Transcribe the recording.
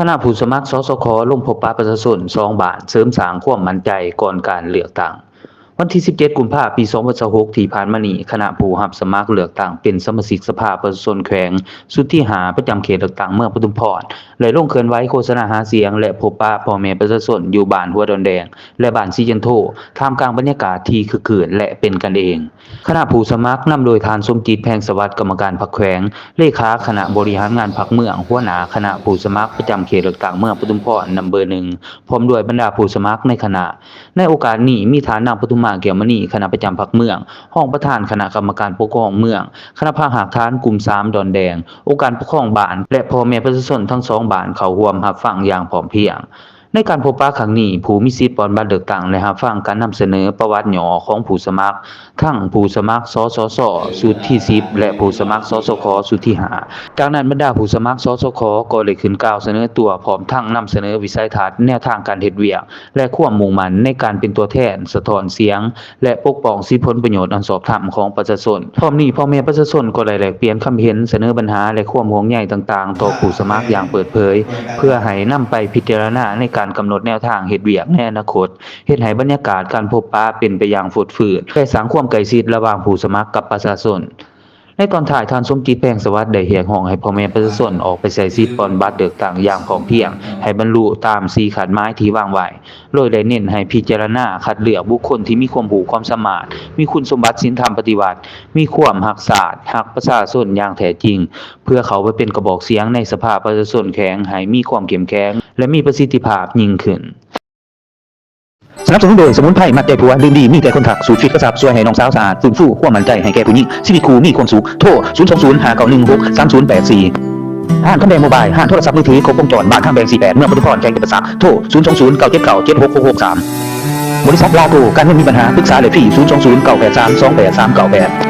คณะผู้สมัครสสคลงพบปะประชาชน2บ้านเสริมสร้างความมั่นใจก่อนการเลือกตั้งวันที่17กุมภาพันธ์ปี2026ที่ผ่านมานี้คณะผู้รับสมัครเลือกตั้งเป็นสมาชิกสภาประชาชนแขวงสุทธิหาประจำเขตเลือกตั้งเมืองปทุมพรได้ลงเคลื่อนไหวโฆษณาหาเสียงและพบปะพ่อแม่ประชาชนอยู่บ้านหัวดอนแดงและบ้านสีจันโทท่ามกลางบรรยากาศที่คึกคืนและเป็นกันเองคณะผู้สมัครนำโดยทานสมจิตแพงสวัสดิ์กรรมการพรรคแขวงเลขาคณะบริหารงานพรรคเมืองหัวหน้าคณะผู้สมัครประจำเขตเลือกตั้งเมืองปทุมพรนำเบอร์1พร้อมด้วยบรรดาผู้สมัครในคณะในโอกาสนี้มีฐานนางปทุมมาแก้วมณีคณะประจำพรรคเมืองห้องประธานคณะกรรมการปกครองเมืองคณะภาคหากฐานกลุ่ม3ดอนแดงองค์การปกครองบ้านและพ่อแม่ประชาชนทั้ง2บ้านเข้าร่วมรับฟังอย่างพร้อมเพรียงในการพบปะครั้งนี้ผู้มีสิทธิ์ปอนบัตรเลือกตั้งและรับฟังการนำเสนอประวัติหย่อของผู้สมัครทั้งผู้สมัครสสสสุดที่10และผู้สมัครสสคสุดที่5จากนั้นบรรดาผู้สมัครสสคก็ได้ขึ้นกล่าวเสนอตัวพร้อมทั้งนำเสนอวิสัยทัศน์แนวทางการเฮ็ดเวียกและความมุ่งมั่นในการเป็นตัวแทนสะท้อนเสียงและปกป้องสิทธิผลประโยชน์อันชอบธรรมของประชาชนพร้อมนี้พ่อแม่ประชาชนก็ได้แลกเปลี่ยนความเห็นเสนอปัญหาและความห่วงใยต่างๆต่อผู้สมัครอย่างเปิดเผยเพื่อให้นำไปพิจารณาในการกำหนดแนวทางเฮ็ดเวียกในอนาคตเฮ็ดให้บรรยากาศการพบปะเป็นไปอย่างฟดฟืดและสร้างความใกล้ชิดระหว่างผู้สมัครกับประชาชนในตอนท้ายท่านสมจิตแพงสวัสดิ์ได้เรียกร้องให้พ่อแม่ประชาชนออกไปใช้สิทธิ์ปอนบัตรเลือกตั้งอย่างพร้อมเพรียงให้บรรลุตาม4ขันไม้ที่วางไว้โดยได้เน้นให้พิจารณาคัดเลือกบุคคลที่มีความรู้ความสามารถมีคุณสมบัติศีลธรรมปฏิบัติมีความรักชาติรักประชาชนอย่างแท้จริงเพื่อเขาไปเป็นกระบอกเสียงในสภาประชาชนแข็งให้มีความเข้มแข็งและมีประสิทธิภาพยิ่งขึ้นสนับสนุนโดยสมุนไพรมัดใจผัวดื่มดีมีแต่คนถักสูตรฟิตกระสับช่วยให้น้องสาวสะอาดฟื้นฟูความมั่นใจให้แก่ผู้หญิงชีวิตคู่มีความสุขโทร020-591-603084ห้างคำแดงโมบายห้างโทรศัพท์มือถือครบวงจรบ้านข้างแบง48เมืองปทุมพรแจ้งเกิดประสาทโทร020-979-7663บริษัทลาโกการเงินมีปัญหาปรึกษาเลยฟรี020-983-2838